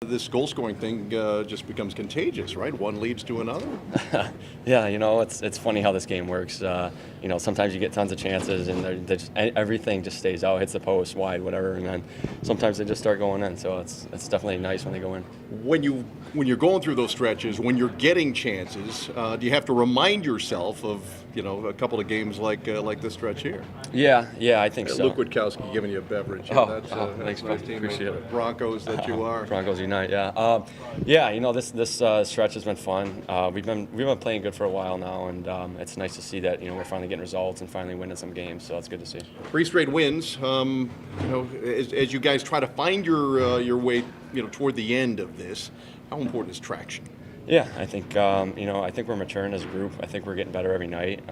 This goal-scoring thing just becomes contagious, right? One leads to another. Yeah, it's funny how this game works. Sometimes you get tons of chances, and everything just stays out, hits the post, wide, whatever, and then sometimes they just start going in. So it's definitely nice when they go in. When you're going through those stretches, when you're getting chances, do you have to remind yourself of a couple of games like this stretch here? Yeah, I think so. Luke Witkowski giving you a beverage. Thanks, nice team. appreciate it. Broncos that you are. Broncos unite, yeah. This stretch has been fun. We've been playing good for a while now, and it's nice to see that we're finally getting results and finally winning some games. So it's good to see. 3 straight wins. As you guys try to find your way, toward the end of this, how important is traction? Yeah, I think we're maturing as a group. I think we're getting better every night.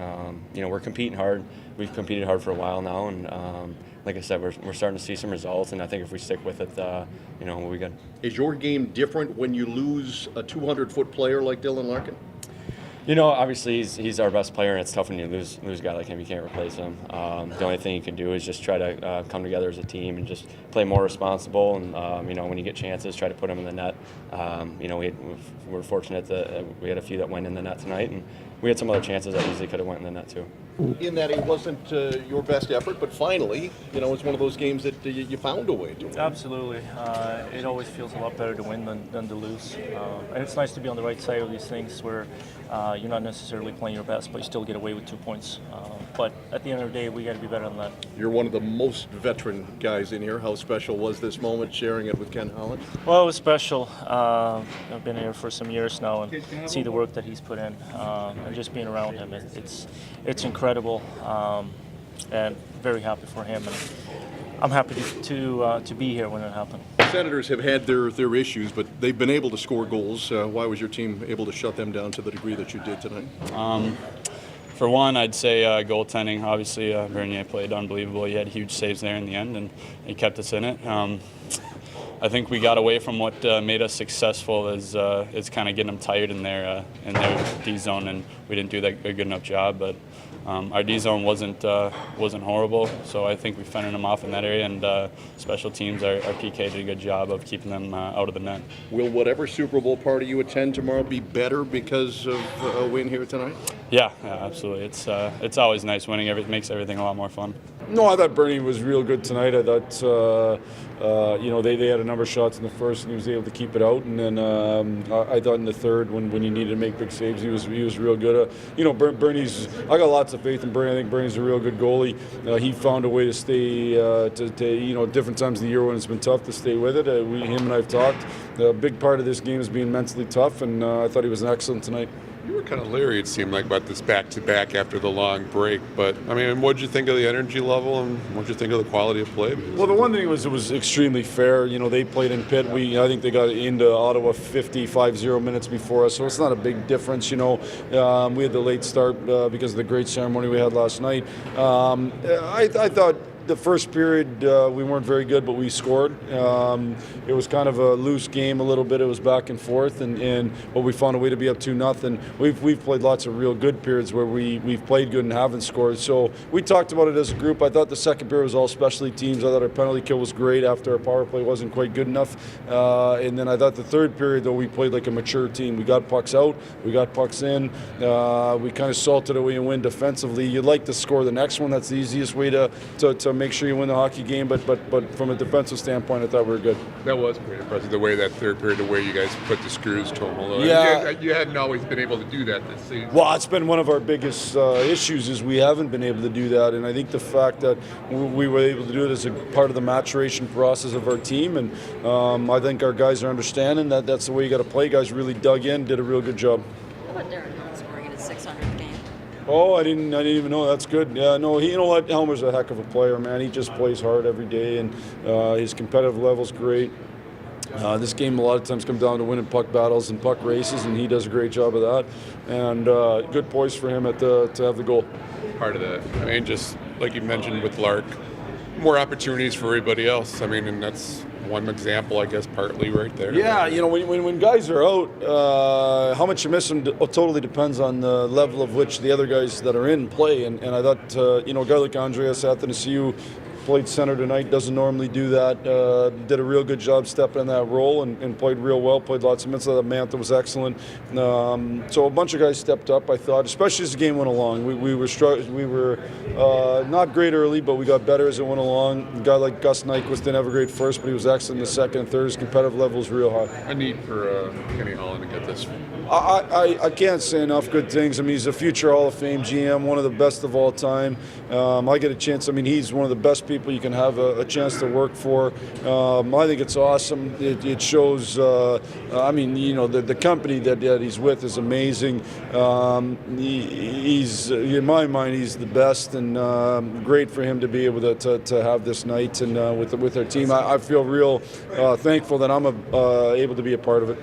We're competing hard. We've competed hard for a while now, and like I said, we're starting to see some results. And I think if we stick with it, we'll be good. Is your game different when you lose a 200-foot player like Dylan Larkin? Obviously he's our best player, and it's tough when you lose a guy like him. You can't replace him. The only thing you can do is just try to come together as a team and just play more responsible. And when you get chances, try to put them in the net. We're fortunate that we had a few that went in the net tonight, and we had some other chances that easily could have went in the net too. In that it wasn't your best effort, but finally, it's one of those games that you found a way to win. Absolutely. It always feels a lot better to win than to lose. And it's nice to be on the right side of these things where you're not necessarily playing your best, but you still get away with 2 points. But at the end of the day, we got to be better than that. You're one of the most veteran guys in here. How special was this moment, sharing it with Ken Holland? Well, it was special. I've been here for some years now and see the work that he's put in, and just being around him, it's incredible, and very happy for him. And I'm happy to be here when it happened. The Senators have had their issues, but they've been able to score goals. Why was your team able to shut them down to the degree that you did tonight? For one, I'd say goaltending. Obviously, Bernier played unbelievable. He had huge saves there in the end, and he kept us in it. I think we got away from what made us successful is kind of getting them tired in their D zone, and we didn't do a good enough job. But our D zone wasn't horrible, so I think we fended them off in that area. And special teams, our PK did a good job of keeping them out of the net. Will whatever Super Bowl party you attend tomorrow be better because of a win here tonight? Yeah, absolutely. It's always nice winning. It makes everything a lot more fun. No, I thought Bernie was real good tonight. I thought, they had a number of shots in the first, and he was able to keep it out. And then I thought in the third, when you needed to make big saves, he was real good. Bernie's. I got lots of faith in Bernie. I think Bernie's a real good goalie. He found a way to stay, different times of the year when it's been tough to stay with it. Him and I've talked. A big part of this game is being mentally tough, and I thought he was excellent tonight. You were kind of leery, it seemed like, about this back-to-back after the long break. But, what did you think of the energy level, and what did you think of the quality of play? Well, the one thing was it was extremely fair. They played in Pitt. I think they got into Ottawa 5-0 minutes before us, so it's not a big difference. We had the late start because of the great ceremony we had last night. I thought the first period we weren't very good, but we scored. It was kind of a loose game a little bit. It was back and forth, but we found a way to be up 2-0. We've played lots of real good periods where we've played good and haven't scored. So we talked about it as a group. I thought the second period was all specialty teams. I thought our penalty kill was great after our power play wasn't quite good enough. And then I thought the third period, though, we played like a mature team. We got pucks out. We got pucks in. We kind of salted away and win defensively. You'd like to score the next one. That's the easiest way to make sure you win the hockey game, but from a defensive standpoint, I thought we were good. That was pretty impressive, the way that third period, the way you guys put the screws to them. Although you hadn't always been able to do that this season. Well, it's been one of our biggest issues is we haven't been able to do that, and I think the fact that we were able to do it is a part of the maturation process of our team, and I think our guys are understanding that that's the way you got to play. Guys really dug in, did a real good job. How about Darren Hunt scoring in his 600th game? Oh, I didn't even know. That's good. Yeah, no, you know what? Helmer's a heck of a player, man. He just plays hard every day, and his competitive level's great. This game a lot of times comes down to winning puck battles and puck races, and he does a great job of that. And good poise for him to have the goal. Part of that. Just like you mentioned with Lark, more opportunities for everybody else. And that's one example, I guess, partly right there. Yeah, when guys are out, how much you miss them totally depends on the level of which the other guys that are in play. And I thought, a guy like Andreas Athanasiou, played center tonight, doesn't normally do that. Did a real good job stepping in that role and played real well, played lots of minutes. Mantha was excellent. So a bunch of guys stepped up, I thought, especially as the game went along. We were not great early, but we got better as it went along. A guy like Gus Nyquist didn't have a great first, but he was excellent in the second and third. His competitive level was real high. A need for Kenny Holland to get this. I can't say enough good things. I mean, he's a future Hall of Fame GM, one of the best of all time. I get a chance. I mean, he's one of the best people you can have a chance to work for. I think it's awesome. It shows. I mean, you know, the company that he's with is amazing. He's in my mind, he's the best, and great for him to be able to have this night and with our team. I feel real thankful that I'm able to be a part of it.